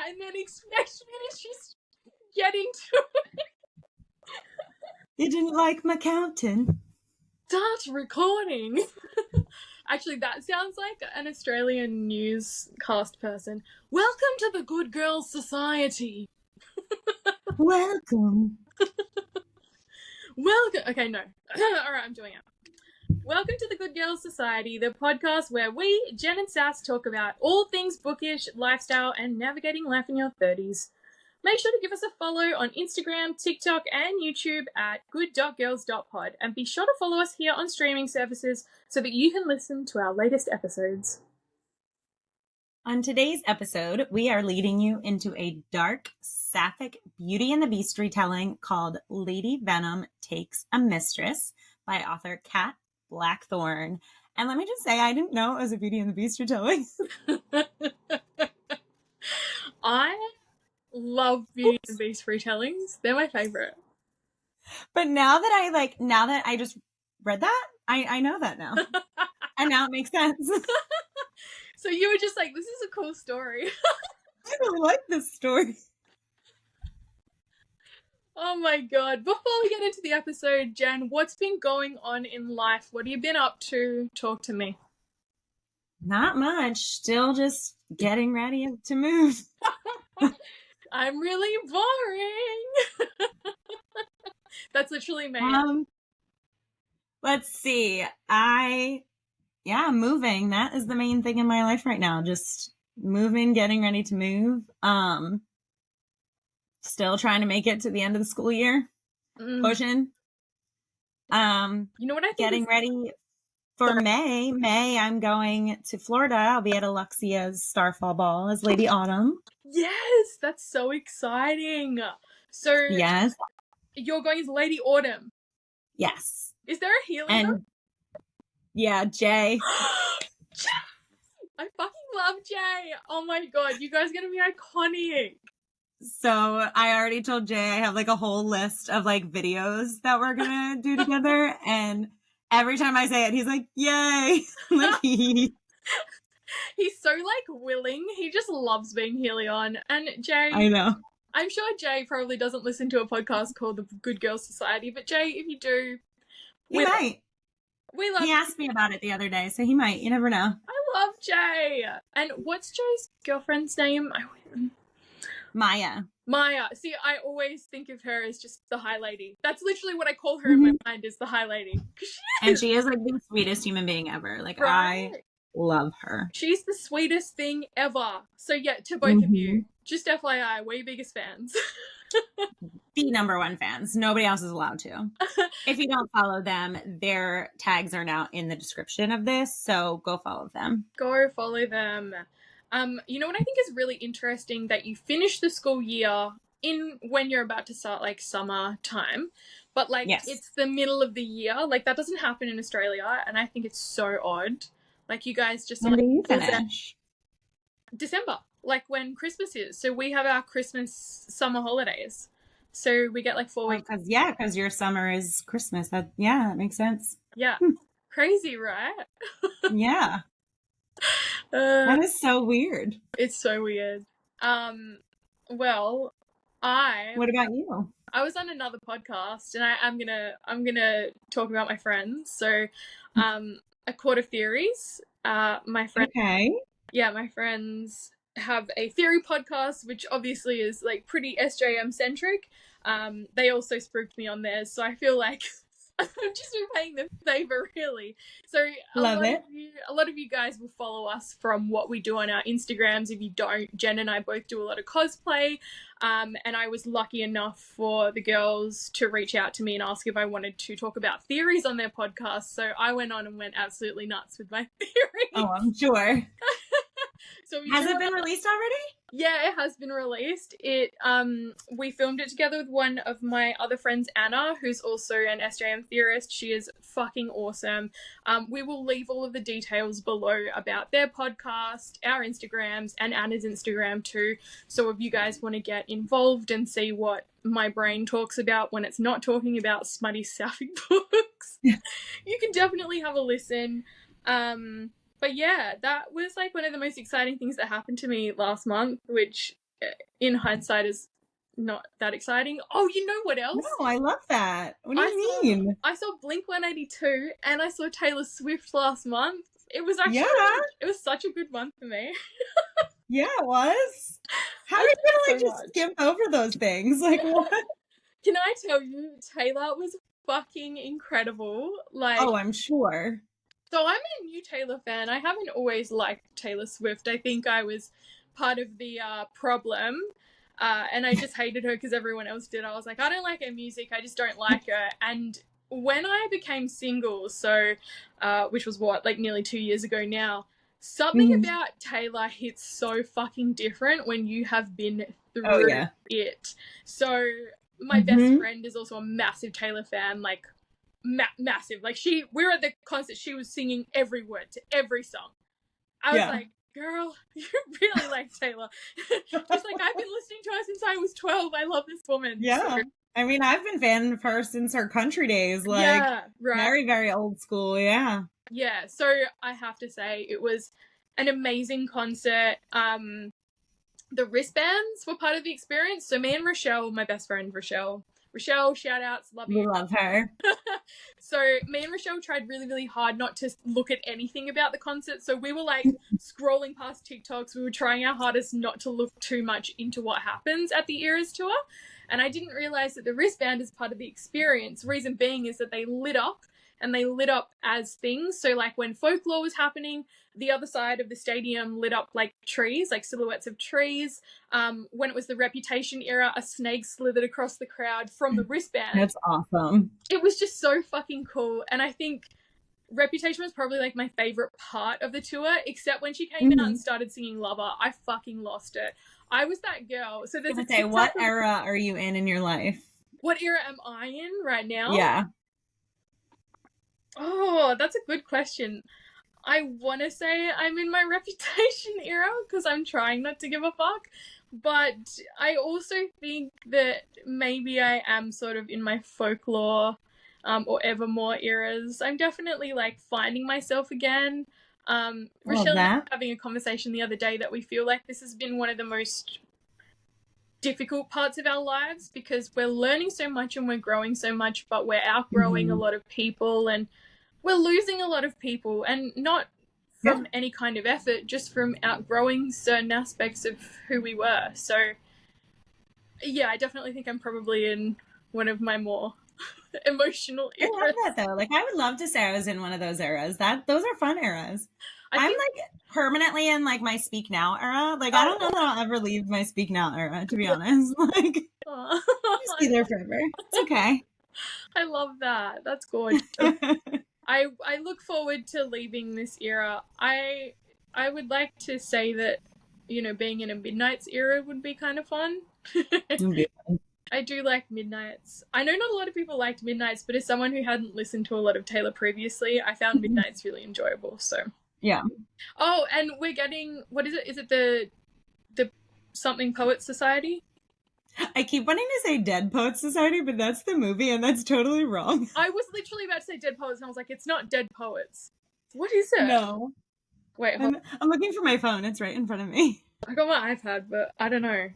and then expect me to just get into it. You didn't like my counting? Start recording. Actually, that sounds like an Australian newscast person. Welcome to the Good Girls Society. Welcome. Welcome. Okay, no. All right, I'm doing it. Welcome to the Good Girls Society, the podcast where we, Jen and Sass, talk about all things bookish, lifestyle, and navigating life in your 30s. Make sure to give us a follow on Instagram, TikTok, and YouTube at good.girls.pod, and be sure to follow us here on streaming services so that you can listen to our latest episodes. On today's episode, we are leading you into a dark, sapphic Beauty and the Beast retelling called Lady Venom Takes a Mistress by author Kat Blackthorne. And let me just say, I didn't know it was a Beauty and the Beast retelling. I love Beauty and the Beast retellings. They're my favorite. But now that I just read that, I know that now. And now it makes sense. So you were just like, this is a cool story. I don't like this story. Oh my god. Before we get into the episode, Jen, what's been going on in life? What have you been up to? Talk to me. Not much. Still just getting ready to move. I'm really boring. That's literally me. Let's see. Moving. That is the main thing in my life right now. Just moving, getting ready to move. Still trying to make it to the end of the school year. Pushing. You know what I think? Getting ready for May. I'm going to Florida. I'll be at Alexia's Starfall Ball as Lady Autumn. Yes, that's so exciting. So yes, you're going as Lady Autumn. Yes. Is there a healer? Yeah, Jay. Jay! I fucking love Jay. Oh my god, you guys are gonna be iconic. So I already told Jay I have like a whole list of like videos that we're gonna do together, and every time I say it, he's like, "Yay!" Like he's so like willing. He just loves being Helion. And Jay, I know. I'm sure Jay probably doesn't listen to a podcast called The Good Girls Society, but Jay, if you do, he might. We love. He asked me about it the other day, so he might. You never know. I love Jay. And what's Jay's girlfriend's name? Maya. See, I always think of her as just the High Lady. That's literally what I call her in my mind, is the High Lady. And she is like the sweetest human being ever. Like, right? I love her. She's the sweetest thing ever. So yeah, to both of you, just FYI, we're your biggest fans. The number one fans. Nobody else is allowed to. If you don't follow them, their tags are now in the description of this, so go follow them. Go follow them. You know what I think is really interesting, that you finish the school year when you're about to start like summer time, but like It's the middle of the year. Like that doesn't happen in Australia, and I think it's so odd. Like you guys just when do you finish? December, like when Christmas is. So we have our Christmas summer holidays. So we get like 4 weeks. Because your summer is Christmas. That makes sense. Yeah. Crazy, right? Yeah. That is so weird. It's so weird. Well, what about you? I was on another podcast, and I'm gonna talk about my friends. So, A Court of Theories. My friend. Okay. Yeah, my friends have a theory podcast, which obviously is like pretty SJM centric. They also spooked me on theirs, so I feel like I'm just repaying them favor, really. So a lot of you guys will follow us from what we do on our Instagrams. If you don't, Jen and I both do a lot of cosplay, and I was lucky enough for the girls to reach out to me and ask if I wanted to talk about theories on their podcast. So I went on and went absolutely nuts with my theory. Oh, I'm sure. So has it been released already? Yeah, it has been released. We filmed it together with one of my other friends, Anna, who's also an SJM theorist. She is fucking awesome. We will leave all of the details below about their podcast, our Instagrams, and Anna's Instagram too. So if you guys want to get involved and see what my brain talks about when it's not talking about smutty sapphic books, you can definitely have a listen. But yeah, that was like one of the most exciting things that happened to me last month, which in hindsight is not that exciting. Oh, you know what else? No, I love that. What do you mean? I saw Blink-182 and I saw Taylor Swift last month. It was actually it was such a good month for me. Yeah, it was. How are you gonna just skip over those things? Like, what? Can I tell you, Taylor was fucking incredible. Like, oh, I'm sure. So I'm a new Taylor fan. I haven't always liked Taylor Swift. I think I was part of the problem. And I just hated her because everyone else did. I was like, I don't like her music. I just don't like her. And when I became single, so which was what, like nearly 2 years ago now, something about Taylor hits so fucking different when you have been through it. So my best friend is also a massive Taylor fan, like massive. Like we were at the concert, she was singing every word to every song. I was like, girl, you really like Taylor. She's like, I've been listening to her since I was 12. I love this woman. Yeah. So, I mean, I've been fan of her since her country days. Like, very, very old school. Yeah. Yeah. So I have to say, it was an amazing concert. The wristbands were part of the experience. So me and Rochelle, my best friend Rochelle, shout outs, love you. We love her. So me and Rochelle tried really, really hard not to look at anything about the concert. So we were like scrolling past TikToks. We were trying our hardest not to look too much into what happens at the Eras tour. And I didn't realize that the wristband is part of the experience. Reason being is that they lit up, and they lit up as things. So like when Folklore was happening, the other side of the stadium lit up like trees, like silhouettes of trees. When it was the Reputation era, a snake slithered across the crowd from the wristband. That's awesome. It was just so fucking cool. And I think Reputation was probably like my favorite part of the tour, except when she came out and started singing Lover. I fucking lost it. I was that girl. So there's what era are you in your life? What era am I in right now? Yeah. Oh, that's a good question. I want to say I'm in my Reputation era because I'm trying not to give a fuck. But I also think that maybe I am sort of in my Folklore or Evermore eras. I'm definitely like finding myself again. Rochelle and I were having a conversation the other day that we feel like this has been one of the most difficult parts of our lives because we're learning so much and we're growing so much, but we're outgrowing a lot of people and we're losing a lot of people, and not from any kind of effort, just from outgrowing certain aspects of who we were. So yeah, I definitely think I'm probably in one of my more emotional eras. I love that though. Like I would love to say I was in one of those eras. Those are fun eras. I'm like permanently in like my Speak Now era. Like I don't know that I'll ever leave my Speak Now era, to be honest. Like just be there forever. It's okay. I love that. That's gorgeous. I look forward to leaving this era. I would like to say that, you know, being in a Midnights era would be kind of fun. I do like Midnights. I know not a lot of people liked Midnights, but as someone who hadn't listened to a lot of Taylor previously, I found Midnights really enjoyable. So yeah. Oh, and we're getting, what is it? Is it the something Poets Society? I keep wanting to say Dead Poets Society, but that's the movie, and that's totally wrong. I was literally about to say Dead Poets, and I was like, it's not Dead Poets. What is it? No. Wait, I'm looking for my phone. It's right in front of me. I got my iPad, but I don't know.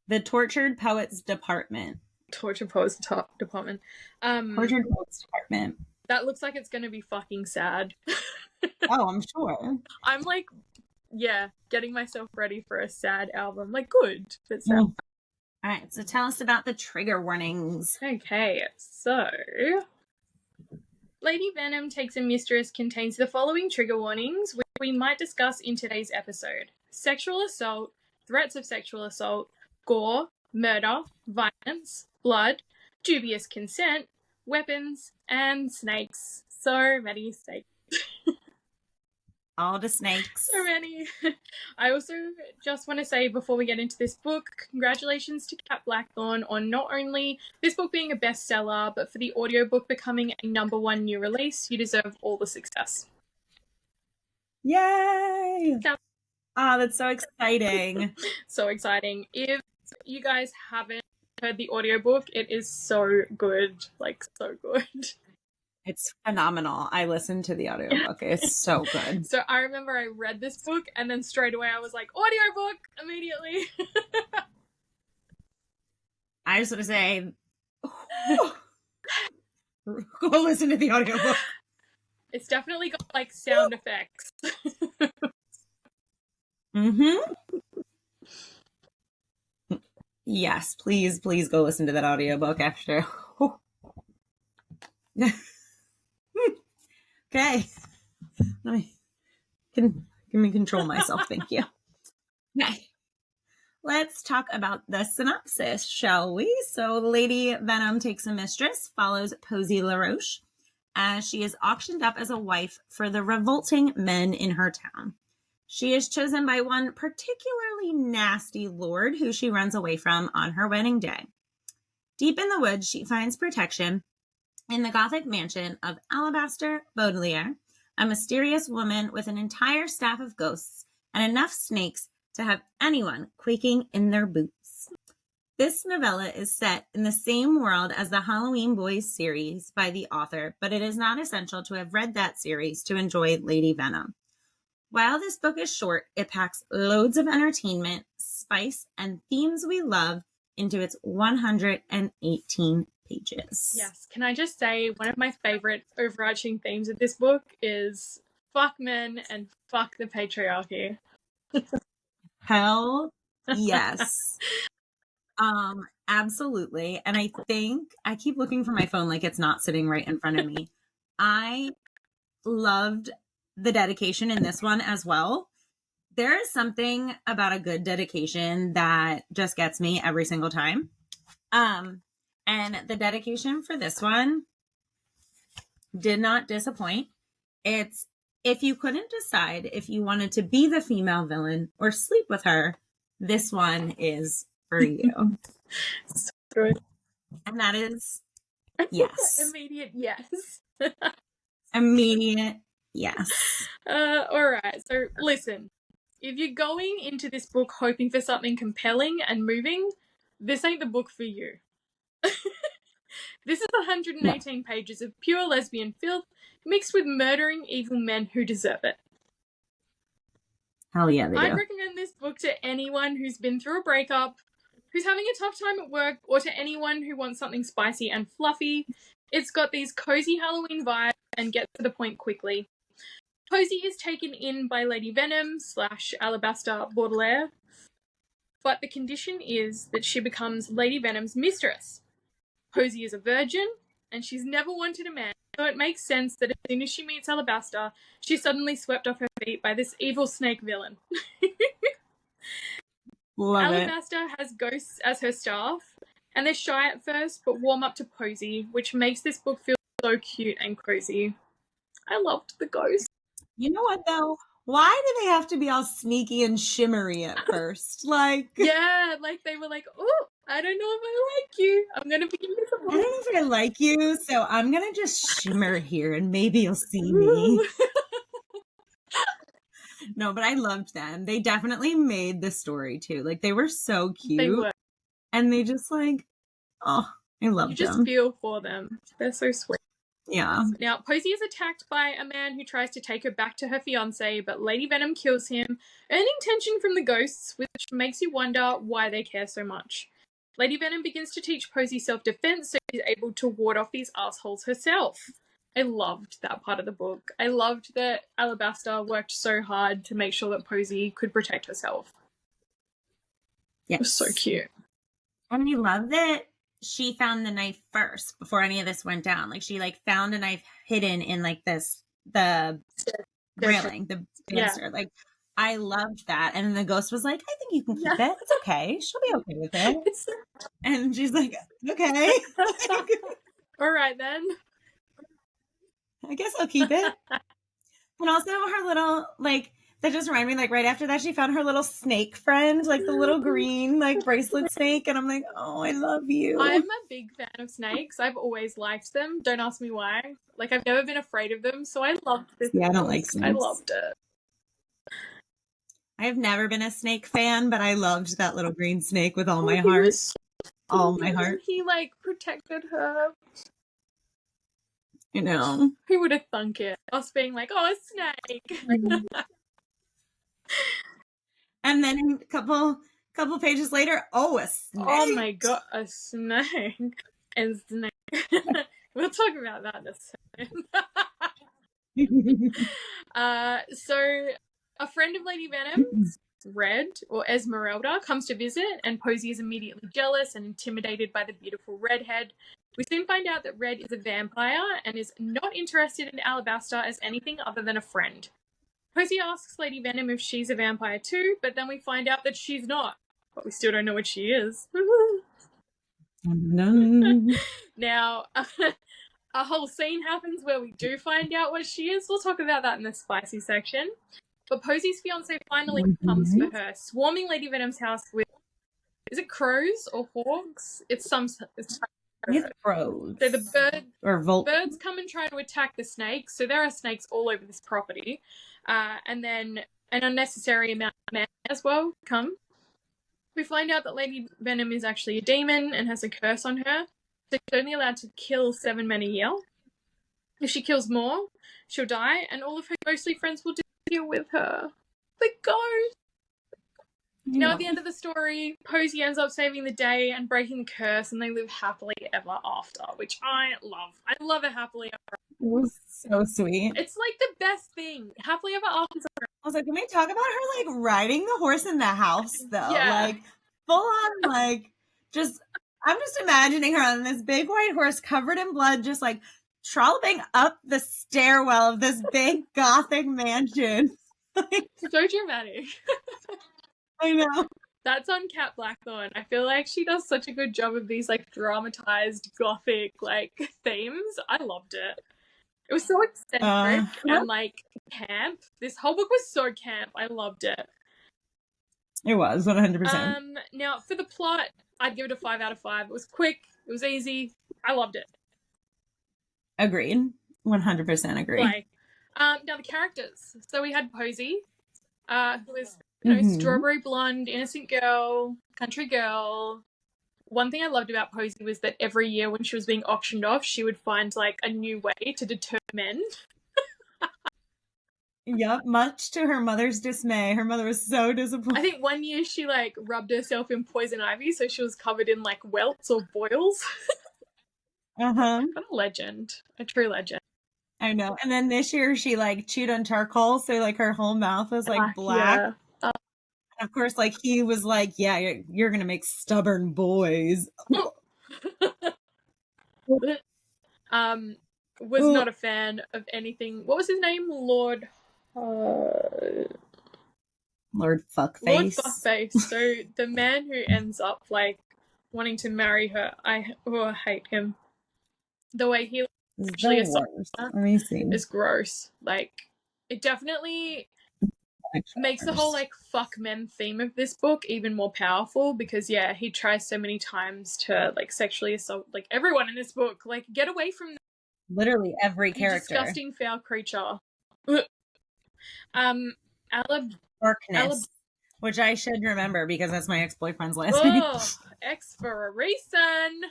The Tortured Poets Department. Tortured Poets Department. Tortured Poets Department. That looks like it's gonna be fucking sad. Oh, I'm sure. I'm like, yeah, getting myself ready for a sad album. Like, good, but sad. All right, so tell us about the trigger warnings. Okay, so Lady Venom Takes a Mistress contains the following trigger warnings, which we might discuss in today's episode: sexual assault, threats of sexual assault, gore, murder, violence, blood, dubious consent, weapons, and snakes. So many snakes. All the snakes. So many. I also just want to say before we get into this book, congratulations to Kat Blackthorne on not only this book being a bestseller, but for the audiobook becoming a #1 new release. You deserve all the success. Yay! Oh, that's so exciting. So exciting. If you guys haven't heard the audiobook. It is so good. Like, so good. It's phenomenal. I listened to the audiobook. It's so good. So I remember I read this book and then straight away I was like, audiobook immediately. I just want to say, go listen to the audiobook. It's definitely got like sound effects. Mm-hmm. Yes, please go listen to that audiobook after. Okay. Let me control myself. Thank you. Okay. Let's talk about the synopsis, shall we? So Lady Venom Takes a Mistress follows Poesy Laroche as she is auctioned up as a wife for the revolting men in her town. She is chosen by one particularly nasty lord who she runs away from on her wedding day. Deep in the woods, she finds protection in the Gothic mansion of Alabaster Baudelaire, a mysterious woman with an entire staff of ghosts and enough snakes to have anyone quaking in their boots. This novella is set in the same world as the Halloween Boys series by the author, but it is not essential to have read that series to enjoy Lady Venom. While this book is short, it packs loads of entertainment, spice, and themes we love into its 118 pages. Yes. Can I just say one of my favorite overarching themes of this book is fuck men and fuck the patriarchy. Hell yes. Absolutely. And I think I keep looking for my phone like it's not sitting right in front of me. I loved the dedication in this one as well. There is something about a good dedication that just gets me every single time. And the dedication for this one did not disappoint. It's, if you couldn't decide if you wanted to be the female villain or sleep with her, this one is for you. So good. And that is yes. Immediate yes. Immediate yes. All right. So listen, if you're going into this book hoping for something compelling and moving, this ain't the book for you. This is 118 pages of pure lesbian filth mixed with murdering evil men who deserve it. Hell yeah, they I'd do. recommend this book to anyone who's been through a breakup, who's having a tough time at work, or to anyone who wants something spicy and fluffy. It's got these cozy Halloween vibes and gets to the point quickly. Posy is taken in by Lady Venom / Alabaster Baudelaire, but the condition is that she becomes Lady Venom's mistress. Posy is a virgin, and she's never wanted a man, so it makes sense that as soon as she meets Alabaster, she's suddenly swept off her feet by this evil snake villain. Love Alabaster has ghosts as her staff, and they're shy at first, but warm up to Posy, which makes this book feel so cute and cozy. I loved the ghosts. You know what, though? Why do they have to be all sneaky and shimmery at first? Like, yeah, like they were like, oh, I don't know if I like you. I'm going to be invisible. I don't know if I like you, so I'm going to just shimmer here and maybe you'll see me. No, but I loved them. They definitely made the story too. Like, they were so cute. They were. And they just like, oh, I loved them. You just feel for them. They're so sweet. Yeah. Now, Posy is attacked by a man who tries to take her back to her fiancé, but Lady Venom kills him, earning tension from the ghosts, which makes you wonder why they care so much. Lady Venom begins to teach Posy self-defense so she's able to ward off these assholes herself. I loved that part of the book. I loved that Alabaster worked so hard to make sure that Posy could protect herself. Yes. It was so cute. And we love that she found the knife first before any of this went down. Like, she like found a knife hidden in like the railing, the banister. Yeah. Like, I loved that. And the ghost was like, I think you can keep it. It's okay. She'll be okay with it. And she's like, okay. All right, then. I guess I'll keep it. And also her little, like, that just reminded me, like, right after that, she found her little snake friend, like the little green, like, bracelet snake. And I'm like, oh, I love you. I'm a big fan of snakes. I've always liked them. Don't ask me why. Like, I've never been afraid of them. So I loved this. Yeah, I don't like snakes. I loved it. I've never been a snake fan, but I loved that little green snake with all my heart. all my heart. He like protected her. You know, who would have thunk it? Us being like, oh, a snake. And then a couple pages later, oh, a snake. Oh my god, a snake. And snake. We'll talk about that in a second. So a friend of Lady Venom's, Red, or Esmeralda, comes to visit, and Posey is immediately jealous and intimidated by the beautiful redhead. We soon find out that Red is a vampire and is not interested in Alabaster as anything other than a friend. Posey asks Lady Venom if she's a vampire too, but then we find out that she's not. But we still don't know what she is. Now, a whole scene happens where we do find out what she is. We'll talk about that in the spicy section. But Posey's fiancé finally comes for her, swarming Lady Venom's house with, is it crows or hawks? It's crows. So the birds come and try to attack the snakes. So there are snakes all over this property. And then an unnecessary amount of men as well come. We find out that Lady Venom is actually a demon and has a curse on her. So she's only allowed to kill 7 men a year. If she kills more, she'll die, and all of her ghostly friends will disappear with her. The ghost! Now, at the end of the story, Posey ends up saving the day and breaking the curse, and they live happily ever after, which I love. I love a happily ever after. It was so sweet. It's like the best thing. Happily ever after. I was like, can we talk about her, like, riding the horse in the house, though? Yeah. Like, full on, like, just, I'm just imagining her on this big white horse covered in blood, just, like, trolloping up the stairwell of this big gothic mansion. So dramatic. I know. That's on Kat Blackthorne. I feel like she does such a good job of these, like, dramatized gothic, like, themes. I loved it. It was so eccentric and, like, camp. This whole book was so camp. I loved it. It was, 100%. Now, for the plot, I'd give it a 5 out of 5. It was quick. It was easy. I loved it. Agreed. 100% agree. Like, now the characters. So we had Posey, who was, you know, strawberry blonde, innocent girl, country girl. One thing I loved about Posey was that every year when she was being auctioned off, she would find, like, a new way to deter men. Yep, much to her mother's dismay. Her mother was so disappointed. I think one year she, like, rubbed herself in poison ivy, so she was covered in, like, welts or boils. Uh-huh. What a legend. A true legend. I know. And then this year she, like, chewed on charcoal, so, like, her whole mouth was, like, black. Yeah. And of course, like, he was like, yeah, you're gonna make stubborn boys. Was not a fan of anything. What was his name? Lord Fuckface. Lord Fuckface. So the man who ends up, like, wanting to marry her, I hate him. The way he actually is gross. Like, it definitely makes the whole, like, fuck men theme of this book even more powerful, because, yeah, he tries so many times to, like, sexually assault, like, everyone in this book. Like, get away from literally every character. Disgusting, foul creature. Which I should remember because that's my ex-boyfriend's last name. Ex for a reason.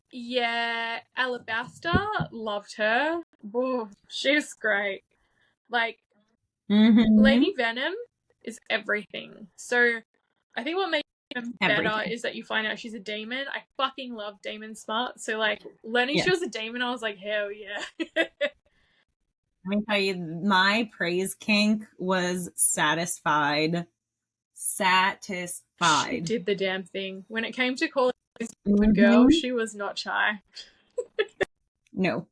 Yeah, Alabaster, loved her. Oh, she's great. Like, Lady Venom is everything. So, I think what makes him better is that you find out she's a demon. I fucking love demon smut. So, like, learning she was a demon, I was like, hell yeah. Let me tell you, my praise kink was satisfied. She did the damn thing. When it came to calling a girl, she was not shy. No.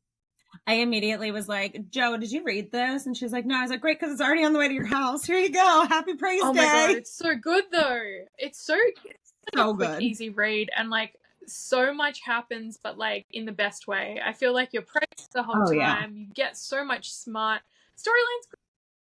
I immediately was like, Joe, did you read this? And she's like, no. I was like, great, because it's already on the way to your house. Here you go. Happy praise day. Oh my God, it's so good, though. It's so quick, good. Easy read, and, like, so much happens, but, like, in the best way. I feel like you're praised the whole time. Yeah. You get so much smart. Storyline's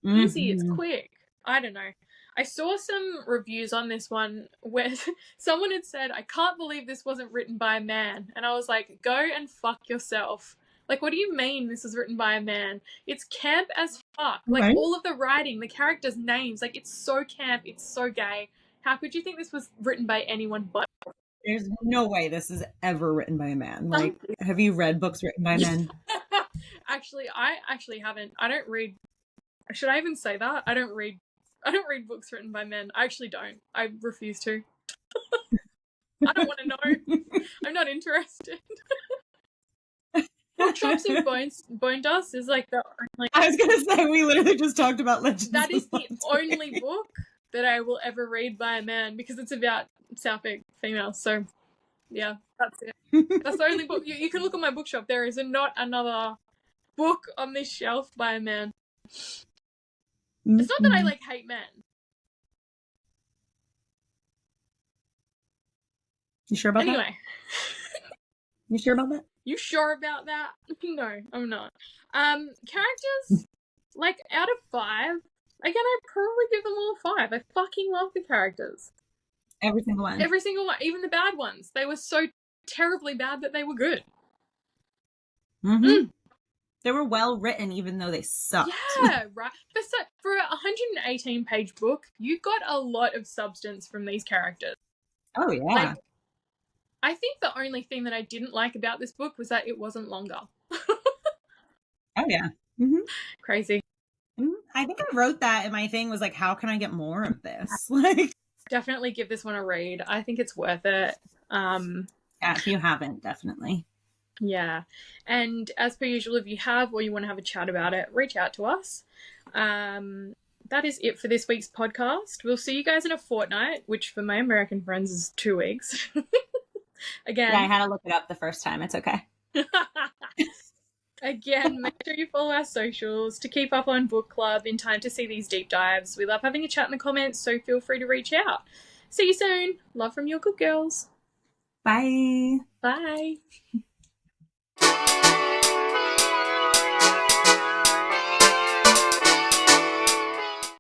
easy. It's quick. I don't know. I saw some reviews on this one where someone had said, I can't believe this wasn't written by a man. And I was like, go and fuck yourself. Like, what do you mean this is written by a man? It's camp as fuck. Like, all of the writing, the characters' names, like, it's so camp, it's so gay. How could you think this was written by anyone but? There's no way this is ever written by a man. Like, have you read books written by men? Actually, I actually haven't. I don't read. Should I even say that? I don't read books written by men. I actually don't. I refuse to. I don't want to know. I'm not interested. Pork chops and bone dust is like the only. I was gonna say, we literally just talked about Legends. That is the only book that I will ever read by a man because it's about sapphic females. So, yeah, that's it. That's the only book. You can look at my bookshop. There is not another book on this shelf by a man. It's not that I like hate men. You sure about that? Anyway. You sure about that? You sure about that? No, I'm not. Characters, like, out of 5, again, I'd probably give them all 5. I fucking love the characters. Every single one. Every single one. Even the bad ones. They were so terribly bad that they were good. They were well written, even though they sucked. Yeah, right. But so, for a 118-page book, you got a lot of substance from these characters. Oh, yeah. Like, I think the only thing that I didn't like about this book was that it wasn't longer. Oh, yeah. Crazy. I think I wrote that in my thing was like, how can I get more of this? Like, definitely give this one a read. I think it's worth it. Yeah, if you haven't, definitely. Yeah. And as per usual, if you have or you want to have a chat about it, reach out to us. That is it for this week's podcast. We'll see you guys in a fortnight, which for my American friends is 2 weeks. Again. Yeah, I had to look it up the first time. It's okay. Again, make sure you follow our socials to keep up on book club in time to see these deep dives. We love having a chat in the comments, so feel free to reach out. See you soon. Love from your good girls. Bye. Bye.